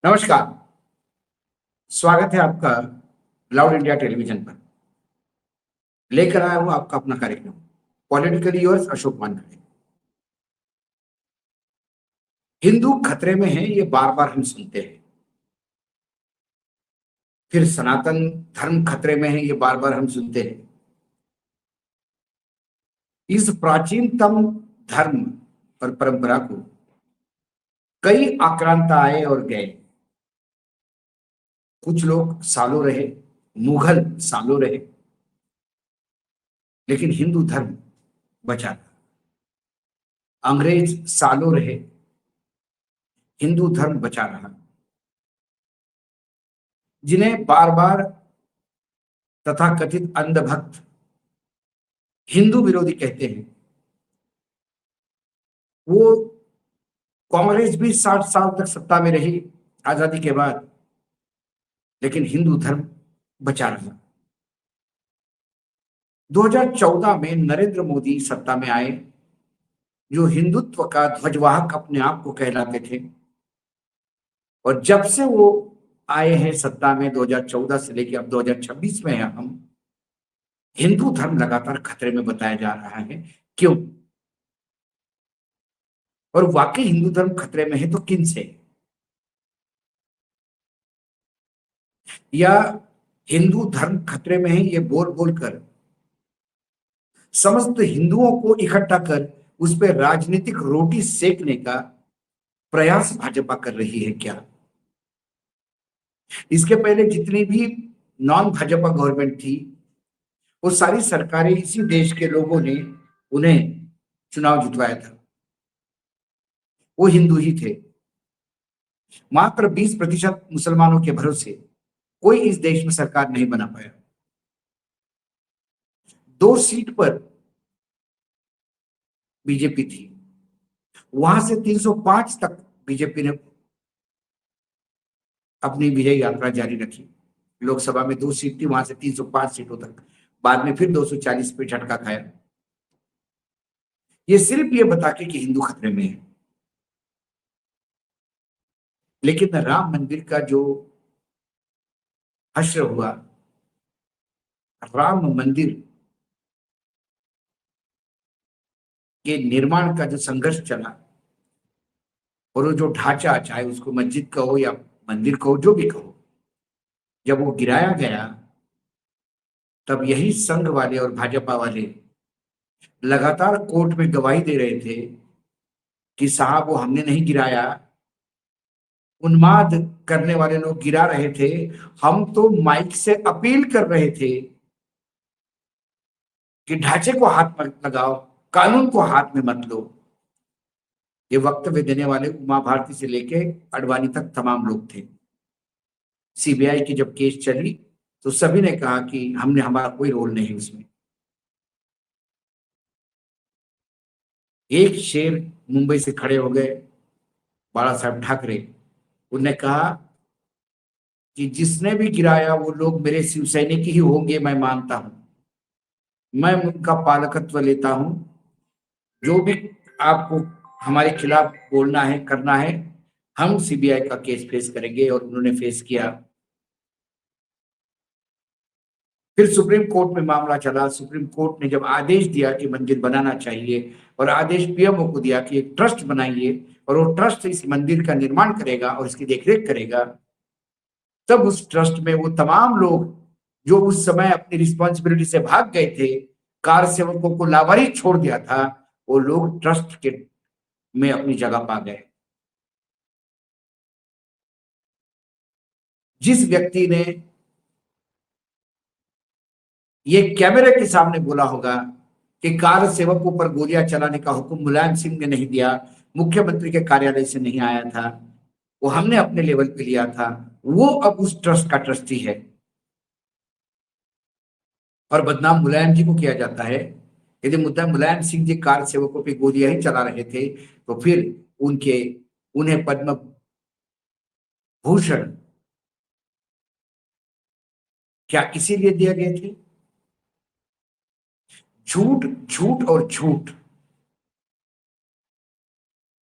नमस्कार। स्वागत है आपका लाउड इंडिया टेलीविजन पर। लेकर आया हूं आपका अपना कार्यक्रम पॉलिटिकल यूर्स अशोक वानखड़े। हिंदू खतरे में है, ये बार बार हम सुनते हैं। फिर सनातन धर्म खतरे में है, ये बार बार हम सुनते हैं। इस प्राचीनतम धर्म और परंपरा को कई आक्रांता आए और गए। कुछ लोग सालों रहे, मुगल सालों रहे, लेकिन हिंदू धर्म बचा रहा। अंग्रेज सालों रहे, हिंदू धर्म बचा रहा। जिन्हें बार बार तथाकथित अंधभक्त हिंदू विरोधी कहते हैं, वो कांग्रेस भी 60 साल तक सत्ता में रही आजादी के बाद, लेकिन हिंदू धर्म बचा रहा। 2014 में नरेंद्र मोदी सत्ता में आए, जो हिंदुत्व का ध्वजवाहक अपने आप को कहलाते थे। और जब से वो आए हैं सत्ता में 2014 से लेकर अब 2026 में है, हम हिंदू धर्म लगातार खतरे में बताया जा रहा है। क्यों? और वाकई हिंदू धर्म खतरे में है तो किन से? या हिंदू धर्म खतरे में है ये बोल बोलकर समस्त हिंदुओं को इकट्ठा कर उस पर राजनीतिक रोटी सेकने का प्रयास भाजपा कर रही है क्या? इसके पहले जितनी भी नॉन भाजपा गवर्नमेंट थी, वो सारी सरकारें इसी देश के लोगों ने उन्हें चुनाव जितवाया था। वो हिंदू ही थे। मात्र 20% मुसलमानों के भरोसे कोई इस देश में सरकार नहीं बना पाया। 2 सीट पर बीजेपी थी, वहां से 305 तक बीजेपी ने अपनी विजय यात्रा जारी रखी। लोकसभा में 2 सीट थी, वहां से 305 सीटों तक। बाद में फिर 240 पे झटका खाया। ये सिर्फ ये बता के कि हिंदू खतरे में है। लेकिन राम मंदिर का जो हश्र हुआ, राम मंदिर के निर्माण का जो संघर्ष चला, और वो जो ढांचा, चाहे उसको मस्जिद कहो या मंदिर कहो, जो भी कहो, जब वो गिराया गया, तब यही संघ वाले और भाजपा वाले लगातार कोर्ट में गवाही दे रहे थे कि साहब वो हमने नहीं गिराया, उन्माद करने वाले लोग गिरा रहे थे। हम तो माइक से अपील कर रहे थे कि ढांचे को हाथ मत लगाओ, कानून को हाथ में मत लो। ये वक्तव्य देने वाले उमा भारती से लेके अडवाणी तक तमाम लोग थे। सीबीआई की जब केस चली तो सभी ने कहा कि हमारा कोई रोल नहीं उसमें। एक शेर मुंबई से खड़े हो गए, बाला साहब ठाकरे। उन्होंने कहा कि जिसने भी गिराया वो लोग मेरे शिव सैनिक ही होंगे, मैं मानता हूं, मैं उनका पालकत्व लेता हूं। जो भी आपको हमारे खिलाफ बोलना है, करना है, हम सीबीआई का केस फेस करेंगे। और उन्होंने फेस किया। फिर सुप्रीम कोर्ट में मामला चला। सुप्रीम कोर्ट ने जब आदेश दिया कि मंदिर बनाना चाहिए, और आदेश पीएमओ को दिया कि एक ट्रस्ट बनाइए और वो ट्रस्ट इस मंदिर का निर्माण करेगा और इसकी देखरेख करेगा, तब उस ट्रस्ट में वो तमाम लोग जो उस समय अपनी रिस्पॉन्सिबिलिटी से भाग गए थे, कार सेवकों को लावारिस छोड़ दिया था, वो लोग ट्रस्ट के में अपनी जगह पा गए। जिस व्यक्ति ने ये कैमरे के सामने बोला होगा कि कार सेवकों पर गोलियां चलाने का हुक्म मुलायम सिंह ने नहीं दिया, मुख्यमंत्री के कार्यालय से नहीं आया था, वो हमने अपने लेवल पे लिया था, वो अब उस ट्रस्ट का ट्रस्टी है। और बदनाम मुलायम जी को किया जाता है। यदि मुद्दा मुलायम सिंह जी कार सेवकों पे गोलियां ही चला रहे थे, तो फिर उन्हें पद्म भूषण क्या इसीलिए दिए गए थे? झूठ, झूठ और झूठ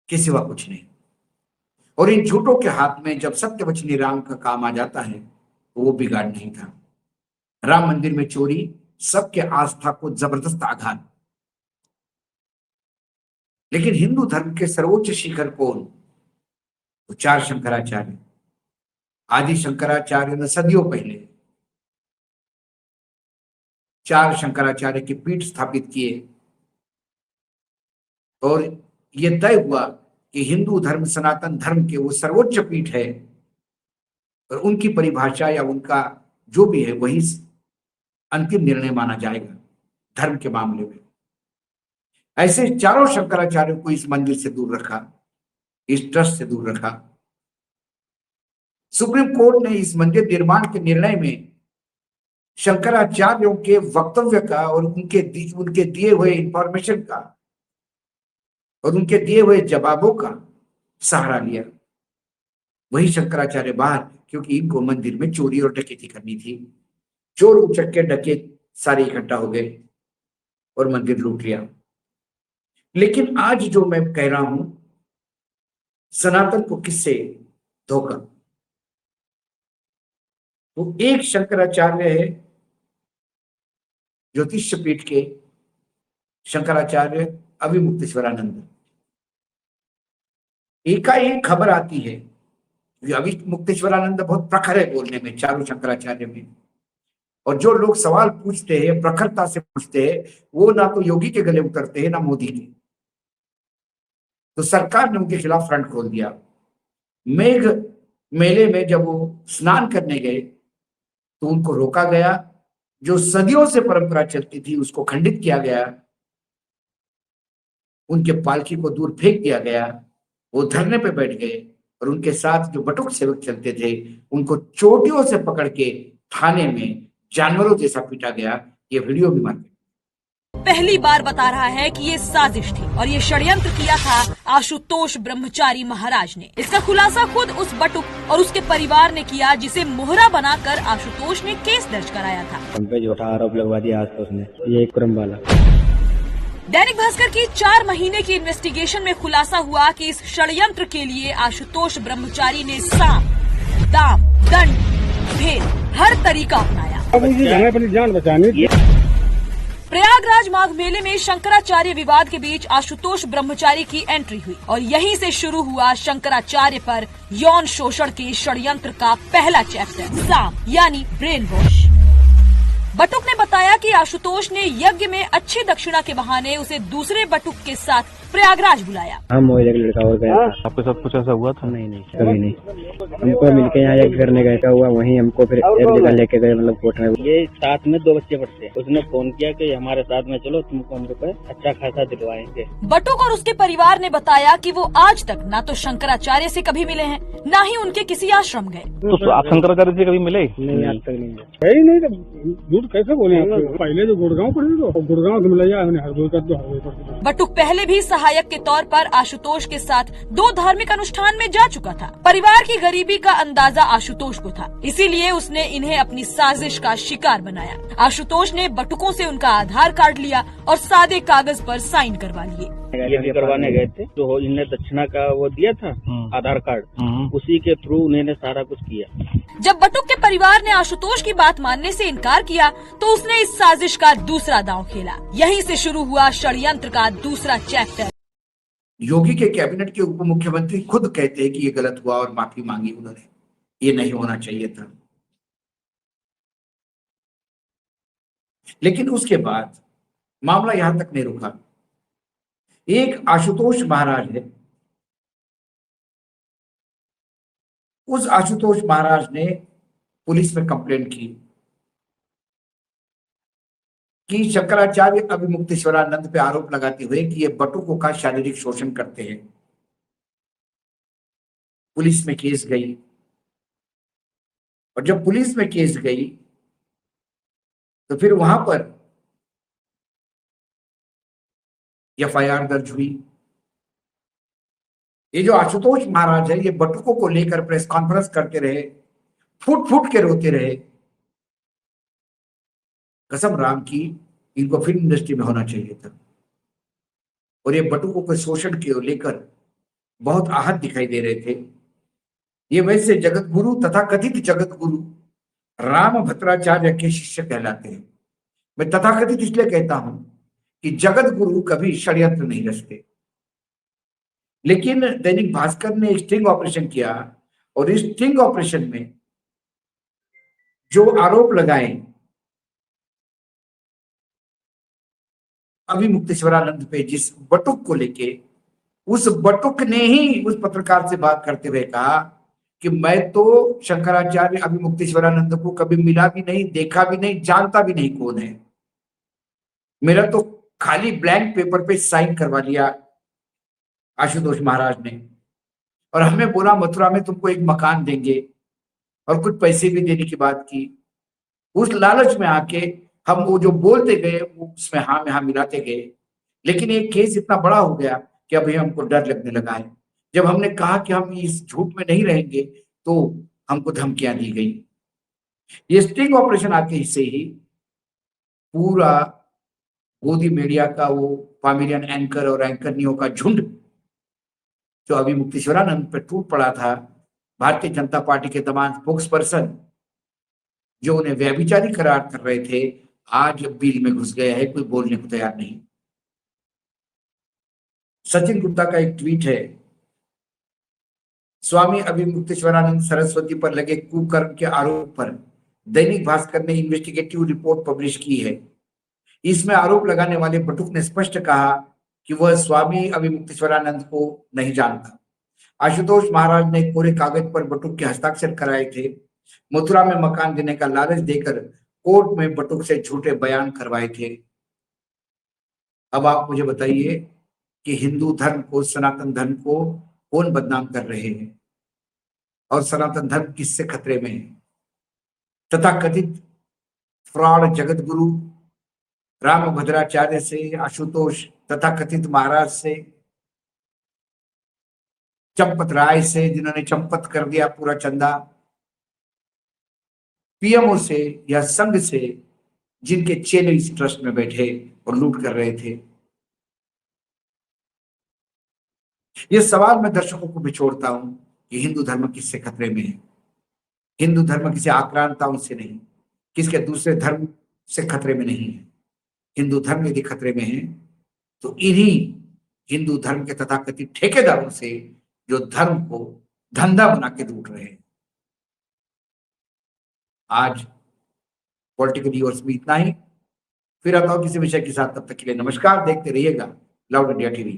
के सिवा कुछ नहीं। और इन झूठों के हाथ में जब सत्यवचनी राम का काम आ जाता है तो वो बिगाड़ नहीं था। राम मंदिर में चोरी सबके आस्था को जबरदस्त आघात। लेकिन हिंदू धर्म के सर्वोच्च शिखर कौन? तो 4 शंकराचार्य। आदि शंकराचार्य ने सदियों पहले 4 शंकराचार्य की पीठ स्थापित किए और यह तय हुआ कि हिंदू धर्म सनातन धर्म के वो सर्वोच्च पीठ है और उनकी परिभाषा या उनका जो भी है वही अंतिम निर्णय माना जाएगा धर्म के मामले में। ऐसे चारों शंकराचार्यों को इस मंदिर से दूर रखा, इस ट्रस्ट से दूर रखा। सुप्रीम कोर्ट ने इस मंदिर निर्माण के निर्णय में शंकराचार्यों के वक्तव्य का और उनके दिए हुए इंफॉर्मेशन का और उनके दिए हुए जवाबों का सहारा लिया। वही शंकराचार्य बाहर, क्योंकि इनको मंदिर में चोरी और डकैती करनी थी। चोर उचक्के डकैत सारे इकट्ठा हो गए और मंदिर लूट लिया। लेकिन आज जो मैं कह रहा हूं, सनातन को किससे धोखा? तो एक शंकराचार्य है ज्योतिष पीठ के शंकराचार्य अभिमुक्तेश्वरानंद। एकाएक खबर आती है कि अभिमुक्तेश्वरानंद बहुत प्रखर है बोलने में चारों शंकराचार्य में, और जो लोग सवाल पूछते हैं प्रखरता से पूछते हैं वो ना तो योगी के गले उतरते हैं ना मोदी के। तो सरकार ने उनके खिलाफ फ्रंट खोल दिया। मेघ मेले में जब वो स्नान करने गए तो उनको रोका गया। जो सदियों से परंपरा चलती थी उसको खंडित किया गया, उनके पालकी को दूर फेंक दिया गया। वो धरने पे बैठ गए और उनके साथ जो बटुक सेवक चलते थे उनको चोटियों से पकड़ के थाने में जानवरों जैसा पीटा गया। ये वीडियो भी मार पहली बार बता रहा है कि ये साजिश थी और ये षड्यंत्र किया था आशुतोष ब्रह्मचारी महाराज ने। इसका खुलासा खुद उस बटुक और उसके परिवार ने किया जिसे मोहरा बनाकर आशुतोष ने केस दर्ज कराया था। हम पे झूठा आरोप लगवा दिया आशुतोष ने, ये क्रम वाला। दैनिक भास्कर की 4 महीने की इन्वेस्टिगेशन में खुलासा हुआ कि इस षड्यंत्र के लिए आशुतोष ब्रह्मचारी ने साम, दाम, दंड, भेद हर तरीका अपनाया। अपनी जान बचाने प्रयागराज माघ मेले में शंकराचार्य विवाद के बीच आशुतोष ब्रह्मचारी की एंट्री हुई और यहीं से शुरू हुआ शंकराचार्य पर यौन शोषण के षड्यंत्र का पहला चैप्टर, साम यानी ब्रेन वॉश। बटुक ने बताया कि आशुतोष ने यज्ञ में अच्छी दक्षिणा के बहाने उसे दूसरे बटुक के साथ प्रयागराज बुलाया। हम वो एक लड़का और गया था। आपके साथ कुछ ऐसा हुआ था? नहीं कभी नहीं। हमको मिलके यहाँ यज्ञ करने गए हुआ, वहीं हमको फिर एक जगह लेके गए, मतलब कोर्ट में। ये साथ में 2 बच्चे पढ़ते, उसने फोन किया कि हमारे साथ में चलो, तुमको हम रुपए अच्छा खासा दिलवाएंगे। बटुक और उसके परिवार ने बताया कि वो आज तक न तो शंकराचार्य से कभी मिले हैं, न ही उनके किसी आश्रम गए। तो आप शंकराचार्य से कभी मिले? नहीं, आज तक नहीं। नहीं, झूठ कैसे बोले? पहले जो गुड़गांव पढ़े तो गुड़गांव से मिला, हरदोई कर दो। बटुक पहले भी सहायक के तौर पर आशुतोष के साथ 2 धार्मिक अनुष्ठान में जा चुका था। परिवार की गरीबी का अंदाजा आशुतोष को था, इसीलिए उसने इन्हें अपनी साजिश का शिकार बनाया। आशुतोष ने बटुकों से उनका आधार कार्ड लिया और सादे कागज पर साइन करवा लिए। ये करवाने गए थे तो इन्हें दक्षिणा का वो दिया था आधार कार्ड, उसी के थ्रू उन्होंने सारा कुछ किया। जब बटुक के परिवार ने आशुतोष की बात मानने से इनकार किया तो उसने इस साजिश का दूसरा दांव खेला। यहीं से शुरू हुआ षड्यंत्र का दूसरा चैप्टर। योगी के कैबिनेट के उप मुख्यमंत्री खुद कहते हैं कि ये गलत हुआ और माफी मांगी उन्होंने, ये नहीं होना चाहिए था। लेकिन उसके बाद मामला यहां तक नहीं रुका। एक आशुतोष महाराज है, उस आशुतोष महाराज ने पुलिस में कंप्लेंट की कि शंकराचार्य अभिमुक्तेश्वरानंद पे आरोप लगाते हुए कि ये बटुकों का शारीरिक शोषण करते हैं। पुलिस में केस गई और जब पुलिस में केस गई तो फिर वहां पर एफआईआर दर्ज हुई। ये जो आशुतोष महाराज है ये बटुकों को लेकर प्रेस कॉन्फ्रेंस करते रहे, फूट फूट के रोते रहे। कसम राम की इनको फिल्म इंडस्ट्री में होना चाहिए था। और ये बटुकों के शोषण के लेकर बहुत आहत दिखाई दे रहे थे। ये वैसे जगत गुरु तथा कथित जगत गुरु राम भद्राचार्य के शिष्य कहलाते हैं। मैं तथाकथित इसलिए कहता हूं कि जगत गुरु कभी षड्यंत्र नहीं रचते। लेकिन दैनिक भास्कर ने स्टिंग ऑपरेशन किया और इस स्टिंग ऑपरेशन में जो आरोप लगाए अभिमुक्तेश्वरानंद पे, जिस बटुक को लेके, उस बटुक ने ही उस पत्रकार से बात करते हुए कहा कि मैं तो शंकराचार्य अभिमुक्तेश्वरानंद को कभी मिला भी नहीं, देखा भी नहीं, जानता भी नहीं कौन है। मेरा तो खाली ब्लैंक पेपर पे साइन करवा लिया आशुतोष महाराज ने, और हमें बोला मथुरा में तुमको एक मकान देंगे और कुछ पैसे भी देने की बात की। उस लालच में आके हम वो जो बोलते गए वो उसमें हाँ में हाँ मिलाते गए। लेकिन एक केस इतना बड़ा हो गया कि अभी हमको डर लगने लगा है। जब हमने कहा कि हम इस झूठ में नहीं रहेंगे तो हमको धमकियां दी गई। ये स्टिंग ऑपरेशन आके से ही पूरा गोदी मीडिया का वो पामिलियन एंकर और एंकरनियों का झुंड जो अभिमुक्तेश्वरानंद पर टूट पड़ा था, भारतीय जनता पार्टी के तमाम स्पोक्स पर्सन जो उन्हें व्यभिचारी करार कर रहे थे, आज बिल में घुस गया है, कोई बोलने को तैयार नहीं। सचिन गुप्ता का एक ट्वीट है, स्वामी अभिमुक्तेश्वरानंद सरस्वती पर लगे कुकर्म के आरोप पर दैनिक भास्कर ने इन्वेस्टिगेटिव रिपोर्ट पब्लिश की है। इसमें आरोप लगाने वाले बटुक ने स्पष्ट कहा कि वह स्वामी अभिमुक्तेश्वरानंद को नहीं जानता। आशुतोष महाराज ने कोरे कागज पर बटुक के हस्ताक्षर कराए थे। मथुरा में मकान देने का लालच देकर कोर्ट में बटुक से झूठे बयान करवाए थे। अब आप मुझे बताइए कि हिंदू धर्म को, सनातन धर्म को कौन बदनाम कर रहे हैं और सनातन धर्म किससे खतरे में है? तथाकथित फ्रॉड जगत गुरु रामभद्राचार्य से, आशुतोष तथाकथित महाराज से, चंपत राय से जिन्होंने चंपत कर दिया पूरा चंदा, पीएमओ से या संघ से जिनके चेले इस ट्रस्ट में बैठे और लूट कर रहे थे। ये सवाल मैं दर्शकों को भी छोड़ता हूं कि हिंदू धर्म किससे खतरे में है। हिंदू धर्म किसी आक्रांताओं से नहीं, किसके दूसरे धर्म से खतरे में नहीं है। हिंदू धर्म यदि खतरे में है तो इन्हीं हिंदू धर्म के तथाकथित ठेकेदारों से जो धर्म को धंधा बना के लूट रहे हैं। आज पॉलिटिकल यूर्स में इतना ही। फिर आता हूं किसी विषय के साथ, तब तक के लिए नमस्कार। देखते रहिएगा लाउड इंडिया टीवी।